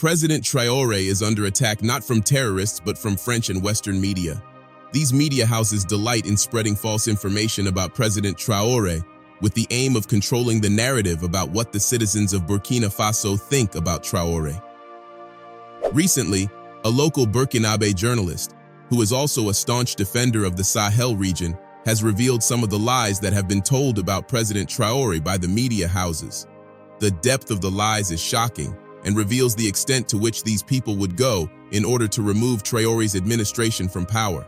President Traore is under attack not from terrorists but from French and Western media. These media houses delight in spreading false information about President Traore with the aim of controlling the narrative about what the citizens of Burkina Faso think about Traore. Recently, a local Burkinabe journalist, who is also a staunch defender of the Sahel region, has revealed some of the lies that have been told about President Traore by the media houses. The depth of the lies is shocking and reveals the extent to which these people would go in order to remove Traore's administration from power.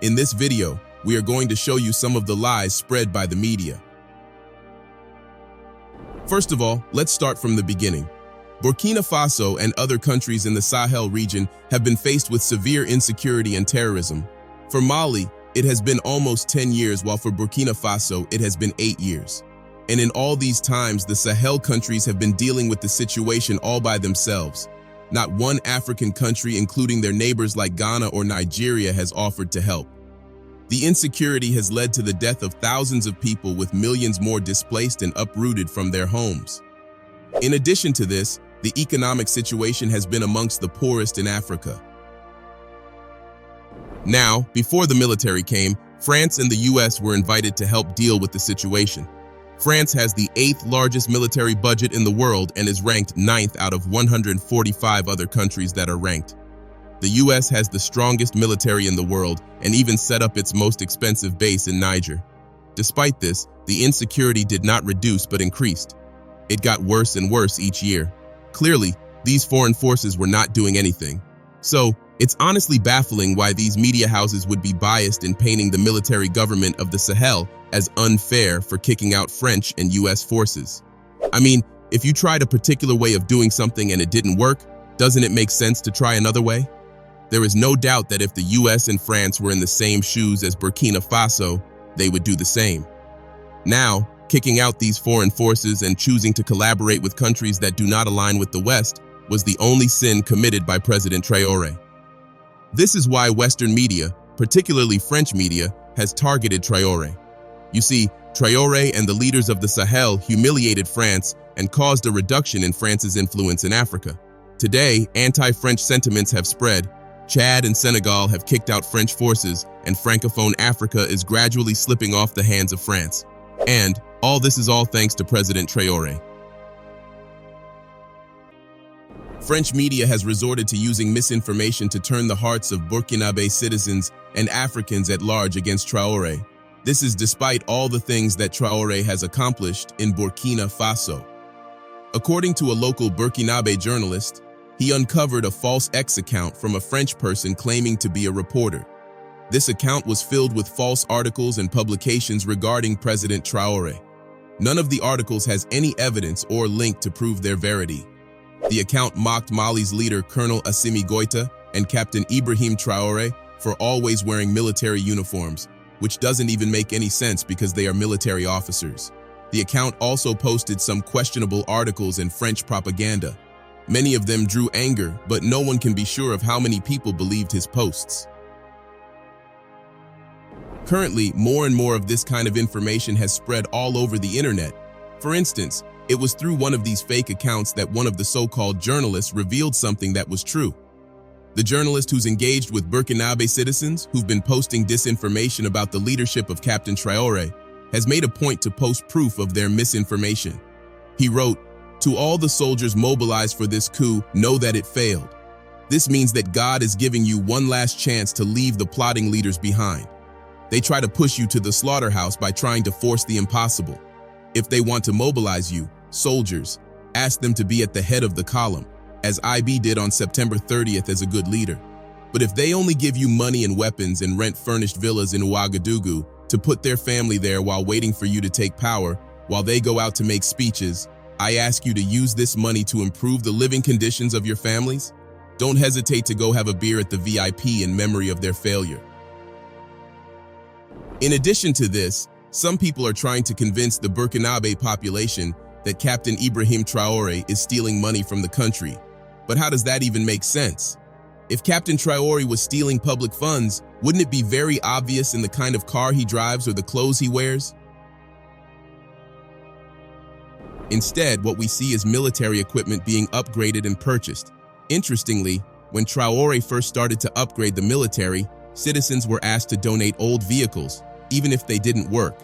In this video, we are going to show you some of the lies spread by the media. First of all, let's start from the beginning. Burkina Faso and other countries in the Sahel region have been faced with severe insecurity and terrorism. For Mali, it has been almost 10 years, while for Burkina Faso, it has been 8 years. And in all these times, the Sahel countries have been dealing with the situation all by themselves. Not one African country, including their neighbors like Ghana or Nigeria, has offered to help. The insecurity has led to the death of thousands of people, with millions more displaced and uprooted from their homes. In addition to this, the economic situation has been amongst the poorest in Africa. Now, before the military came, France and the US were invited to help deal with the situation. France has the 8th largest military budget in the world and is ranked 9th out of 145 other countries that are ranked. The US has the strongest military in the world and even set up its most expensive base in Niger. Despite this, the insecurity did not reduce but increased. It got worse and worse each year. Clearly, these foreign forces were not doing anything. So, it's honestly baffling why these media houses would be biased in painting the military government of the Sahel as unfair for kicking out French and US forces. I mean, if you tried a particular way of doing something and it didn't work, doesn't it make sense to try another way? There is no doubt that if the US and France were in the same shoes as Burkina Faso, they would do the same. Now, kicking out these foreign forces and choosing to collaborate with countries that do not align with the West was the only sin committed by President Traore. This is why Western media, particularly French media, has targeted Traore. You see, Traore and the leaders of the Sahel humiliated France and caused a reduction in France's influence in Africa. Today, anti-French sentiments have spread. Chad and Senegal have kicked out French forces, and Francophone Africa is gradually slipping off the hands of France. And all this is all thanks to President Traore. French media has resorted to using misinformation to turn the hearts of Burkinabe citizens and Africans at large against Traore. This is despite all the things that Traore has accomplished in Burkina Faso. According to a local Burkinabe journalist, he uncovered a false X account from a French person claiming to be a reporter. This account was filled with false articles and publications regarding President Traore. None of the articles has any evidence or link to prove their verity. The account mocked Mali's leader Colonel Assimi Goïta and Captain Ibrahim Traore for always wearing military uniforms, which doesn't even make any sense because they are military officers. The account also posted some questionable articles in French propaganda. Many of them drew anger, but no one can be sure of how many people believed his posts. Currently, more and more of this kind of information has spread all over the internet. For instance, it was through one of these fake accounts that one of the so-called journalists revealed something that was true. The journalist, who's engaged with Burkinabe citizens who've been posting disinformation about the leadership of Captain Traore, has made a point to post proof of their misinformation. He wrote, "To all the soldiers mobilized for this coup, know that it failed. This means that God is giving you one last chance to leave the plotting leaders behind. They try to push you to the slaughterhouse by trying to force the impossible. If they want to mobilize you, soldiers, ask them to be at the head of the column, as IB did on September 30th as a good leader. But if they only give you money and weapons and rent furnished villas in Ouagadougou to put their family there while waiting for you to take power, while they go out to make speeches, I ask you to use this money to improve the living conditions of your families. Don't hesitate to go have a beer at the VIP in memory of their failure." In addition to this, some people are trying to convince the Burkinabe population that Captain Ibrahim Traore is stealing money from the country. But how does that even make sense? If Captain Traore was stealing public funds, wouldn't it be very obvious in the kind of car he drives or the clothes he wears? Instead, what we see is military equipment being upgraded and purchased. Interestingly, when Traore first started to upgrade the military, citizens were asked to donate old vehicles, even if they didn't work.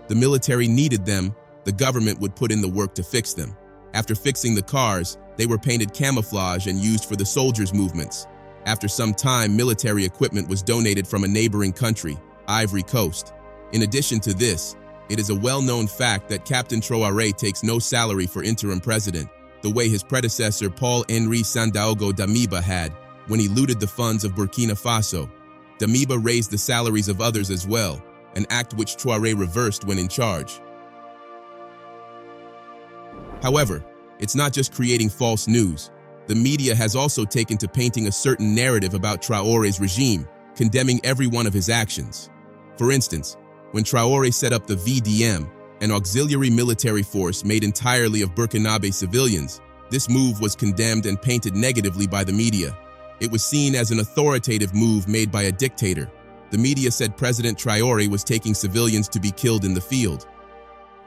The military needed them, the government would put in the work to fix them. After fixing the cars, they were painted camouflage and used for the soldiers' movements. After some time, military equipment was donated from a neighboring country, Ivory Coast. In addition to this, it is a well-known fact that Captain Traore takes no salary for interim president, the way his predecessor Paul-Henri Sandaogo Damiba had when he looted the funds of Burkina Faso. Damiba raised the salaries of others as well, an act which Traore reversed when in charge. However, it's not just creating false news. The media has also taken to painting a certain narrative about Traore's regime, condemning every one of his actions. For instance, when Traore set up the VDM, an auxiliary military force made entirely of Burkinabe civilians, this move was condemned and painted negatively by the media. It was seen as an authoritative move made by a dictator. The media said President Traore was taking civilians to be killed in the field.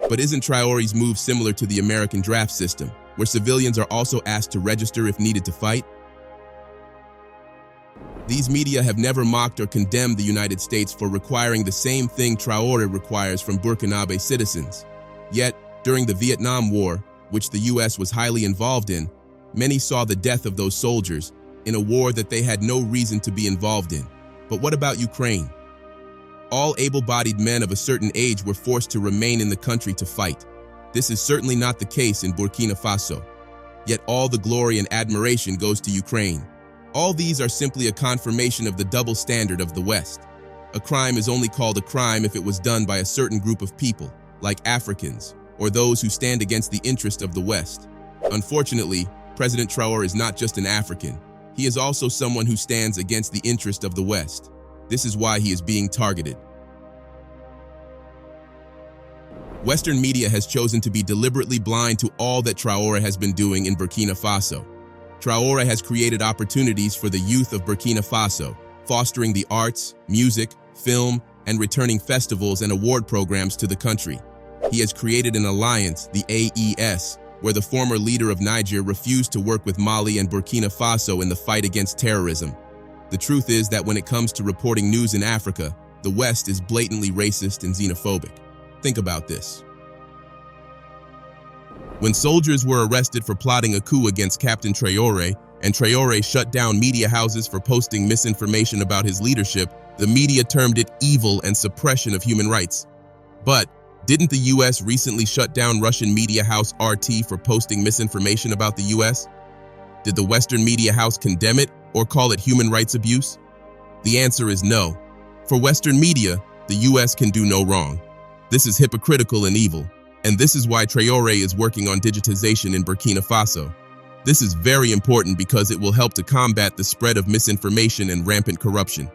But isn't Traore's move similar to the American draft system, where civilians are also asked to register if needed to fight? These media have never mocked or condemned the United States for requiring the same thing Traore requires from Burkinabe citizens. Yet, during the Vietnam War, which the US was highly involved in, many saw the death of those soldiers in a war that they had no reason to be involved in. But what about Ukraine? All able-bodied men of a certain age were forced to remain in the country to fight. This is certainly not the case in Burkina Faso. Yet all the glory and admiration goes to Ukraine. All these are simply a confirmation of the double standard of the West. A crime is only called a crime if it was done by a certain group of people, like Africans, or those who stand against the interest of the West. Unfortunately, President Traore is not just an African. He is also someone who stands against the interest of the West. This is why he is being targeted. Western media has chosen to be deliberately blind to all that Traore has been doing in Burkina Faso. Traore has created opportunities for the youth of Burkina Faso, fostering the arts, music, film, and returning festivals and award programs to the country. He has created an alliance, the AES, where the former leader of Niger refused to work with Mali and Burkina Faso in the fight against terrorism. The truth is that when it comes to reporting news in Africa, the West is blatantly racist and xenophobic. Think about this. When soldiers were arrested for plotting a coup against Captain Traore, and Traore shut down media houses for posting misinformation about his leadership, the media termed it evil and suppression of human rights. But didn't the US recently shut down Russian media house RT for posting misinformation about the US? Did the Western media house condemn it or call it human rights abuse? The answer is no. For Western media, the US can do no wrong. This is hypocritical and evil, and this is why Traore is working on digitization in Burkina Faso. This is very important because it will help to combat the spread of misinformation and rampant corruption.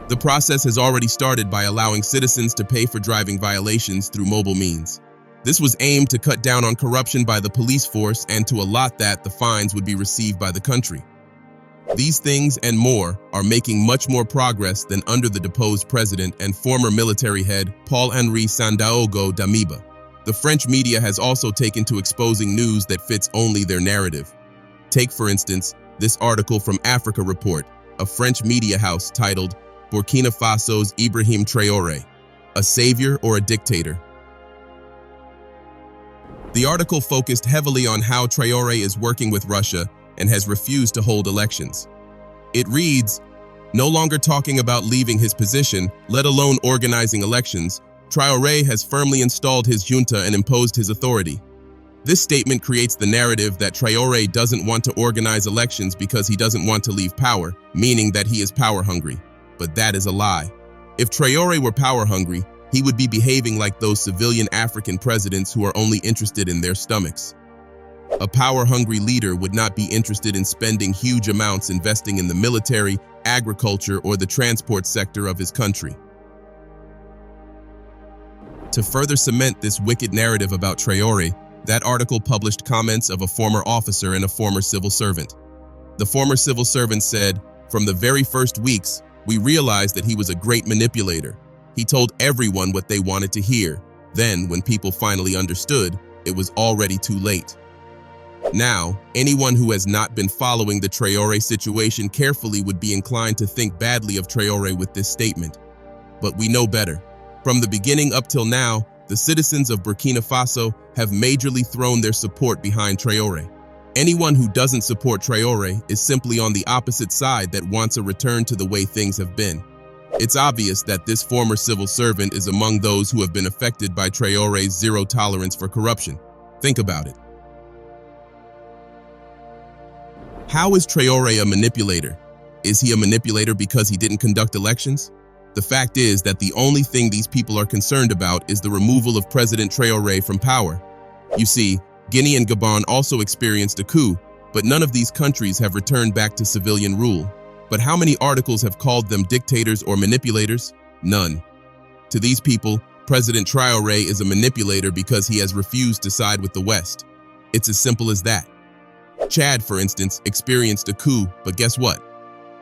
The process has already started by allowing citizens to pay for driving violations through mobile means. This was aimed to cut down on corruption by the police force and to allot that the fines would be received by the country. These things and more are making much more progress than under the deposed president and former military head Paul-Henri Sandaogo Damiba. The French media has also taken to exposing news that fits only their narrative. Take, for instance, this article from Africa Report, a French media house titled Burkina Faso's Ibrahim Traore, a savior or a dictator? The article focused heavily on how Traore is working with Russia and has refused to hold elections. It reads, no longer talking about leaving his position, let alone organizing elections, Traore has firmly installed his junta and imposed his authority. This statement creates the narrative that Traore doesn't want to organize elections because he doesn't want to leave power, meaning that he is power hungry. But that is a lie. If Traore were power hungry, he would be behaving like those civilian African presidents who are only interested in their stomachs. A power-hungry leader would not be interested in spending huge amounts investing in the military, agriculture, or the transport sector of his country. To further cement this wicked narrative about Traore, that article published comments of a former officer and a former civil servant. The former civil servant said, from the very first weeks, we realized that he was a great manipulator. He told everyone what they wanted to hear. Then, when people finally understood, it was already too late. Now, anyone who has not been following the Traore situation carefully would be inclined to think badly of Traore with this statement. But we know better. From the beginning up till now, the citizens of Burkina Faso have majorly thrown their support behind Traore. Anyone who doesn't support Traore is simply on the opposite side that wants a return to the way things have been. It's obvious that this former civil servant is among those who have been affected by Traore's zero tolerance for corruption. Think about it. How is Traore a manipulator? Is he a manipulator because he didn't conduct elections? The fact is that the only thing these people are concerned about is the removal of President Traore from power. You see, Guinea and Gabon also experienced a coup, but none of these countries have returned back to civilian rule. But how many articles have called them dictators or manipulators? None. To these people, President Traore is a manipulator because he has refused to side with the West. It's as simple as that. Chad, for instance, experienced a coup, but guess what?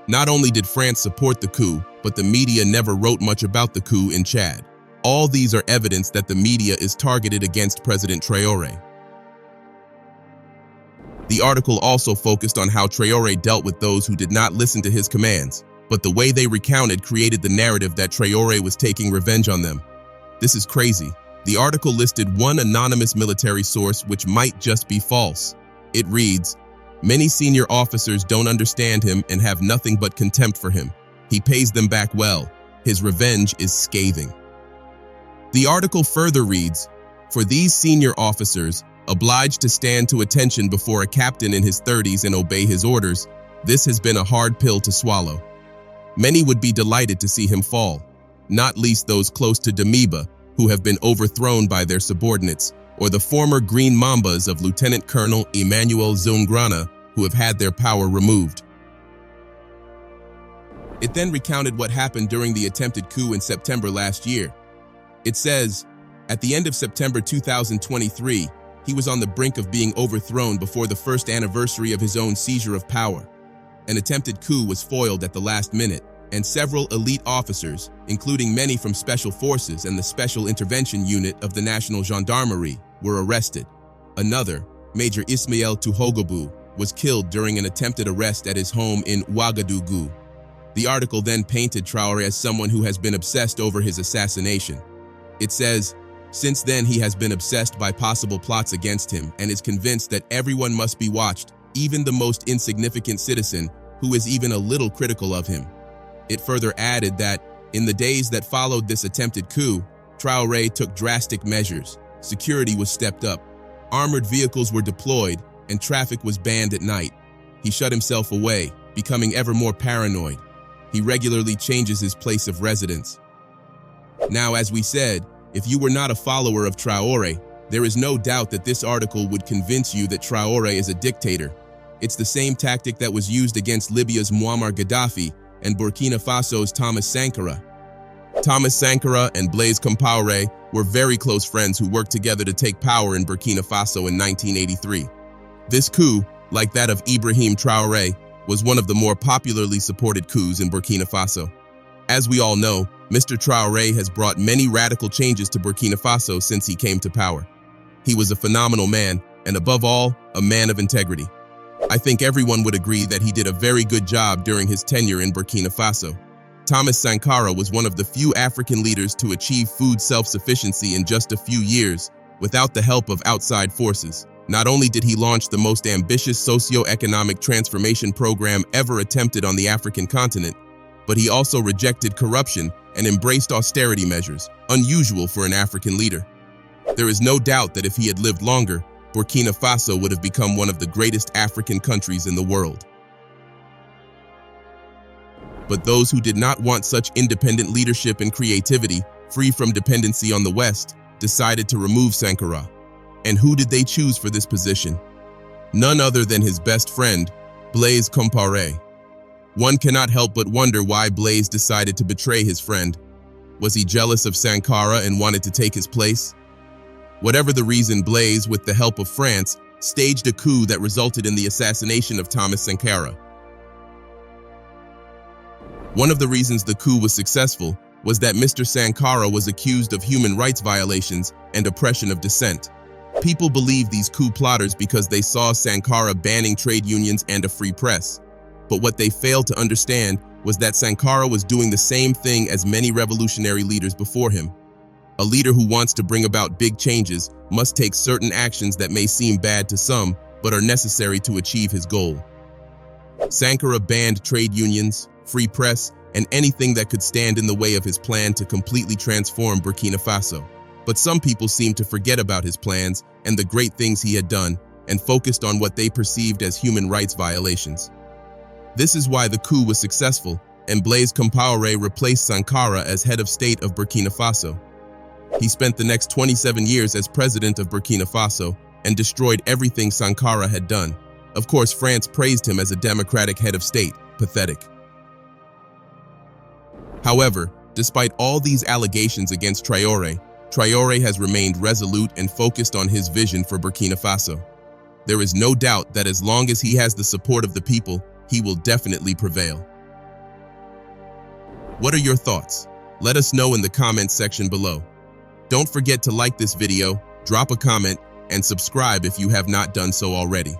Not only did France support the coup, but the media never wrote much about the coup in Chad. All these are evidence that the media is targeted against President Traore. The article also focused on how Traore dealt with those who did not listen to his commands, but the way they recounted created the narrative that Traore was taking revenge on them. This is crazy. The article listed one anonymous military source which might just be false. It reads, "Many senior officers don't understand him and have nothing but contempt for him. He pays them back well. His revenge is scathing." The article further reads, "For these senior officers, obliged to stand to attention before a captain in his 30s and obey his orders, this has been a hard pill to swallow. Many would be delighted to see him fall, not least those close to Damiba, who have been overthrown by their subordinates, or the former Green Mambas of Lieutenant Colonel Emmanuel Zungrana, who have had their power removed." It then recounted what happened during the attempted coup in September last year. It says, "At the end of September 2023, he was on the brink of being overthrown before the first anniversary of his own seizure of power. An attempted coup was foiled at the last minute, and several elite officers, including many from Special Forces and the Special Intervention Unit of the National Gendarmerie, were arrested. Another, Major Ismael Tuhogobu, was killed during an attempted arrest at his home in Ouagadougou." The article then painted Traore as someone who has been obsessed over his assassination. It says, "Since then he has been obsessed by possible plots against him and is convinced that everyone must be watched, even the most insignificant citizen who is even a little critical of him." It further added that, in the days that followed this attempted coup, Traore took drastic measures. Security was stepped up, armored vehicles were deployed, and traffic was banned at night. He shut himself away, becoming ever more paranoid. He regularly changes his place of residence. Now, as we said, if you were not a follower of Traore, there is no doubt that this article would convince you that Traore is a dictator. It's the same tactic that was used against Libya's Muammar Gaddafi and Burkina Faso's Thomas Sankara. Thomas Sankara and Blaise Compaoré were very close friends who worked together to take power in Burkina Faso in 1983. This coup, like that of Ibrahim Traore, was one of the more popularly supported coups in Burkina Faso. As we all know, Mr. Traore has brought many radical changes to Burkina Faso since he came to power. He was a phenomenal man, and above all, a man of integrity. I think everyone would agree that he did a very good job during his tenure in Burkina Faso. Thomas Sankara was one of the few African leaders to achieve food self-sufficiency in just a few years without the help of outside forces. Not only did he launch the most ambitious socio-economic transformation program ever attempted on the African continent, but he also rejected corruption and embraced austerity measures, unusual for an African leader. There is no doubt that if he had lived longer, Burkina Faso would have become one of the greatest African countries in the world. But those who did not want such independent leadership and creativity, free from dependency on the West, decided to remove Sankara. And who did they choose for this position? None other than his best friend, Blaise Compaoré. One cannot help but wonder why Blaise decided to betray his friend. Was he jealous of Sankara and wanted to take his place? Whatever the reason, Blaise, with the help of France, staged a coup that resulted in the assassination of Thomas Sankara. One of the reasons the coup was successful was that Mr. Sankara was accused of human rights violations and oppression of dissent. People believe these coup plotters because they saw Sankara banning trade unions and a free press. But what they failed to understand was that Sankara was doing the same thing as many revolutionary leaders before him. A leader who wants to bring about big changes must take certain actions that may seem bad to some, but are necessary to achieve his goal. Sankara banned trade unions, free press, and anything that could stand in the way of his plan to completely transform Burkina Faso. But some people seemed to forget about his plans and the great things he had done, and focused on what they perceived as human rights violations. This is why the coup was successful, and Blaise Compaoré replaced Sankara as head of state of Burkina Faso. He spent the next 27 years as president of Burkina Faso and destroyed everything Sankara had done. Of course, France praised him as a democratic head of state. Pathetic. However, despite all these allegations against Traore, Traore has remained resolute and focused on his vision for Burkina Faso. There is no doubt that as long as he has the support of the people, he will definitely prevail. What are your thoughts? Let us know in the comments section below. Don't forget to like this video, drop a comment, and subscribe if you have not done so already.